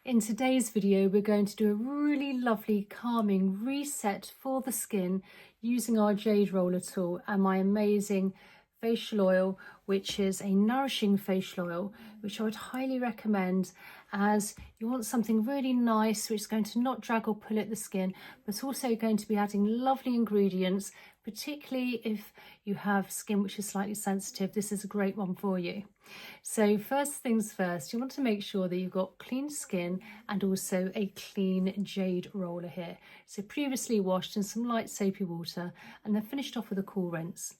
In today's video, we're going to do a really lovely calming reset for the skin using our jade roller tool and my amazing facial oil, which is a nourishing facial oil, which I would highly recommend as you want something really nice, which is going to not drag or pull at the skin, but also going to be adding lovely ingredients, particularly if you have skin which is slightly sensitive. This is a great one for you. So first things first, you want to make sure that you've got clean skin and also a clean jade roller here. So previously washed in some light soapy water and then finished off with a cool rinse.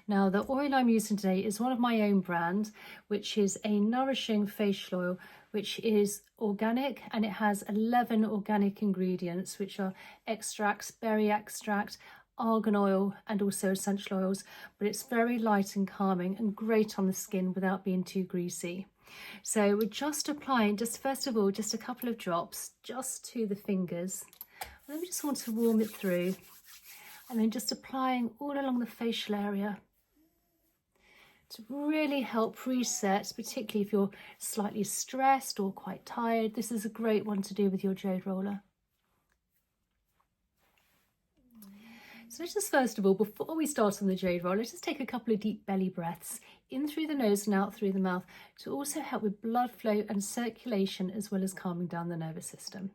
Now the oil I'm using today is one of my own brand, which is a nourishing facial oil, which is organic, and it has 11 organic ingredients, which are extracts, berry extract, argan oil and also essential oils, but it's very light and calming and great on the skin without being too greasy. So we're just applying, just first of all, just a couple of drops just to the fingers, and then we just want to warm it through, and then just applying all along the facial area to really help reset, particularly if you're slightly stressed or quite tired. This is a great one to do with your jade roller. So let's just first of all, before we start on the jade roller, let's just take a couple of deep belly breaths in through the nose and out through the mouth to also help with blood flow and circulation, as well as calming down the nervous system.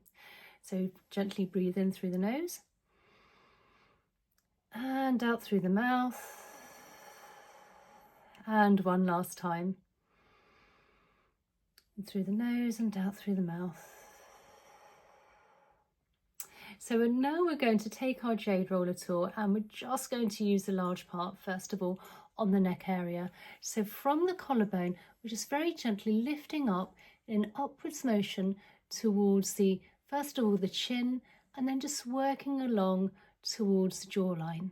So gently breathe in through the nose and out through the mouth, and one last time, in through the nose and out through the mouth. So now we're going to take our jade roller tool and we're just going to use the large part first of all on the neck area. So from the collarbone, we're just very gently lifting up in an upwards motion towards the, first of all, the chin, and then just working along towards the jawline.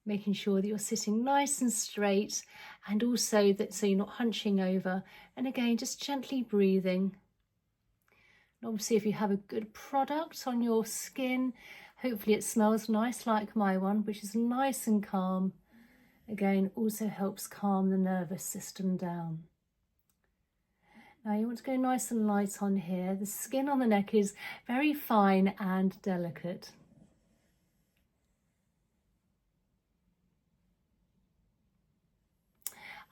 Making sure that you're sitting nice and straight, and also that so you're not hunching over. And again, just gently breathing. And obviously, if you have a good product on your skin, hopefully it smells nice like my one, which is nice and calm. Again, also helps calm the nervous system down. Now you want to go nice and light on here. The skin on the neck is very fine and delicate.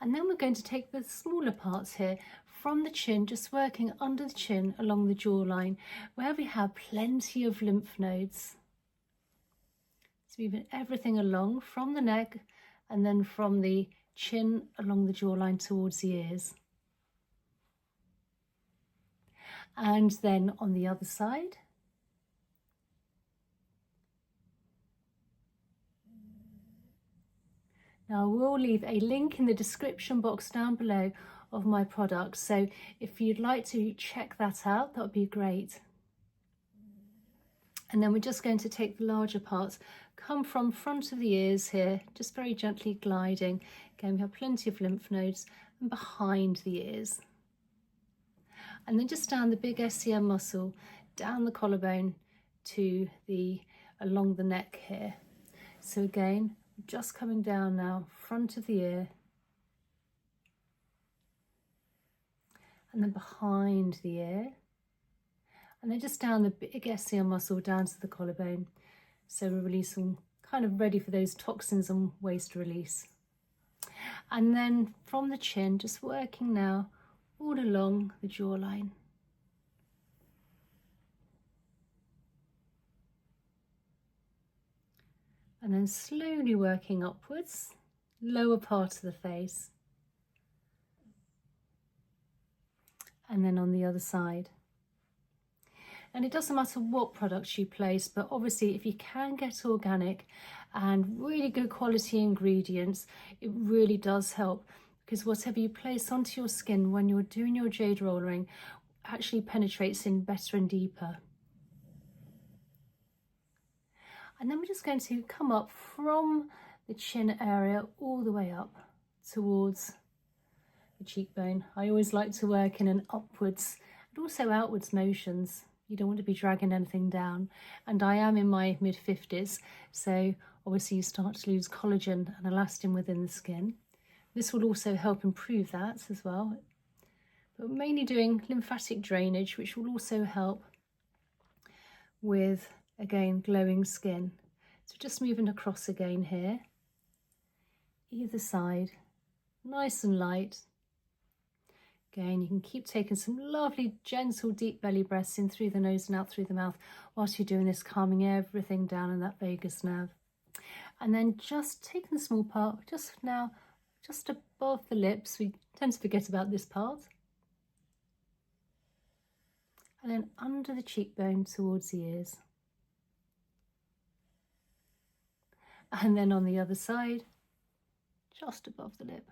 And then we're going to take the smaller parts here from the chin, just working under the chin along the jawline, where we have plenty of lymph nodes. So moving everything along from the neck and then from the chin along the jawline towards the ears. And then on the other side. Now we'll leave a link in the description box down below of my products, so if you'd like to check that out, that would be great. And then we're just going to take the larger parts, come from front of the ears here, just very gently gliding. Again, we have plenty of lymph nodes, and behind the ears. And then just down the big SCM muscle, down the collarbone to the, along the neck here. So again, just coming down now, front of the ear, and then behind the ear, and then just down the big SCM muscle down to the collarbone. So we're releasing, kind of ready for those toxins and waste release. And then from the chin, just working now all along the jawline. And then slowly working upwards, lower part of the face. And then on the other side. And it doesn't matter what products you place, but obviously if you can get organic and really good quality ingredients, it really does help, because whatever you place onto your skin when you're doing your jade rollering actually penetrates in better and deeper. And then we're just going to come up from the chin area all the way up towards the cheekbone. I always like to work in an upwards and also outwards motions. You don't want to be dragging anything down. And I am in my mid-50s, so obviously you start to lose collagen and elastin within the skin. This will also help improve that as well. but mainly doing lymphatic drainage, which will also help with, again, glowing skin. So just moving across again here, either side, nice and light. Again, you can keep taking some lovely, gentle, deep belly breaths in through the nose and out through the mouth whilst you're doing this, calming everything down in that vagus nerve. And then just taking the small part, just now, just above the lips. We tend to forget about this part. And then under the cheekbone towards the ears. And then on the other side, just above the lip.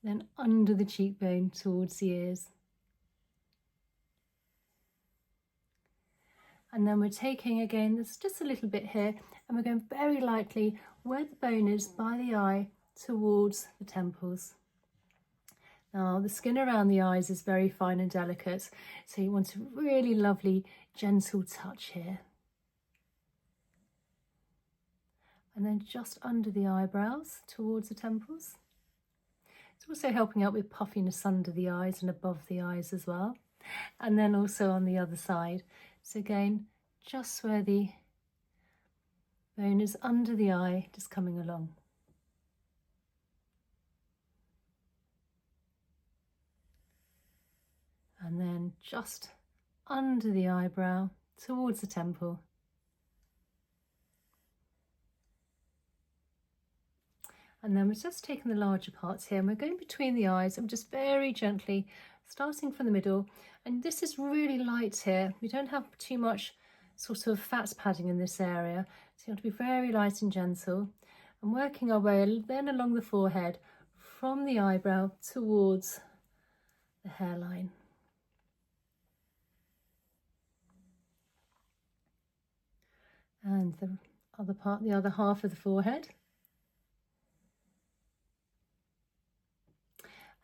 Then under the cheekbone towards the ears. And then we're taking, again, there's just a little bit here, and we're going very lightly where the bone is by the eye towards the temples. Now, the skin around the eyes is very fine and delicate, so you want a really lovely, gentle touch here. And then just under the eyebrows towards the temples. It's also helping out with puffiness under the eyes and above the eyes as well. And then also on the other side. So again, just where the bone is under the eye, just coming along. And then just under the eyebrow towards the temple. And then we're just taking the larger parts here, and we're going between the eyes and just very gently starting from the middle. And this is really light here. We don't have too much sort of fat padding in this area, so you have to be very light and gentle. And working our way then along the forehead from the eyebrow towards the hairline. And the other part, the other half of the forehead.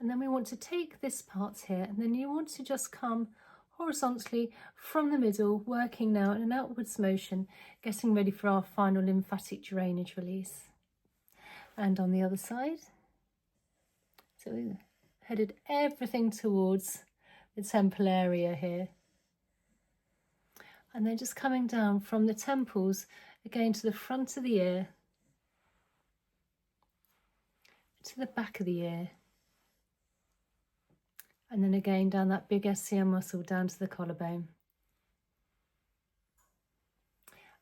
And then we want to take this part here, and then you want to just come horizontally from the middle, working now in an outwards motion, getting ready for our final lymphatic drainage release. And on the other side, so we headed everything towards the temple area here. And then just coming down from the temples, again to the front of the ear, to the back of the ear. And then again down that big SCM muscle down to the collarbone.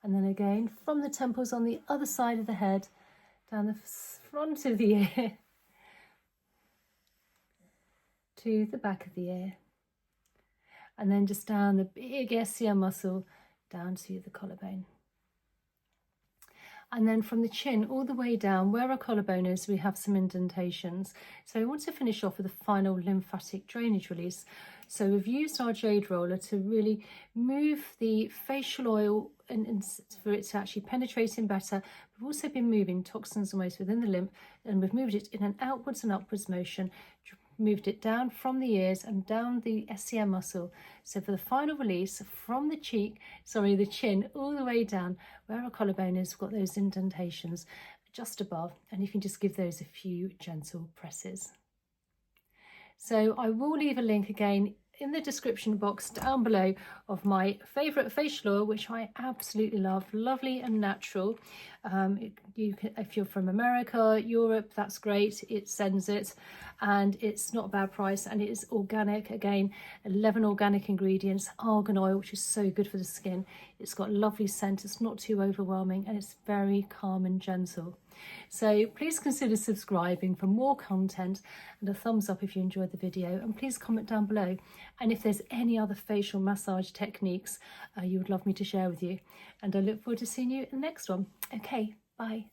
And then again from the temples on the other side of the head, down the front of the ear to the back of the ear. And then just down the big SCM muscle down to the collarbone. And then from the chin all the way down where our collarbone is, we have some indentations. So we want to finish off with a final lymphatic drainage release. So we've used our jade roller to really move the facial oil and for it to actually penetrate in better. We've also been moving toxins and waste within the lymph, and we've moved it in an outwards and upwards motion, moved it down from the ears and down the SCM muscle. So for the final release from the the chin all the way down where our collarbone is, we've got those indentations just above, and you can just give those a few gentle presses. So I will leave a link again in the description box down below of my favourite facial oil, which I absolutely love, lovely and natural. You can, if you're from America, Europe, that's great, it sends it, and it's not a bad price, and it is organic. Again, 11 organic ingredients, argan oil, which is so good for the skin. It's got lovely scent, it's not too overwhelming, and it's very calm and gentle. So please consider subscribing for more content, and a thumbs up if you enjoyed the video, and please comment down below. And if there's any other facial massage techniques you would love me to share with you. And I look forward to seeing you in the next one. Okay, bye.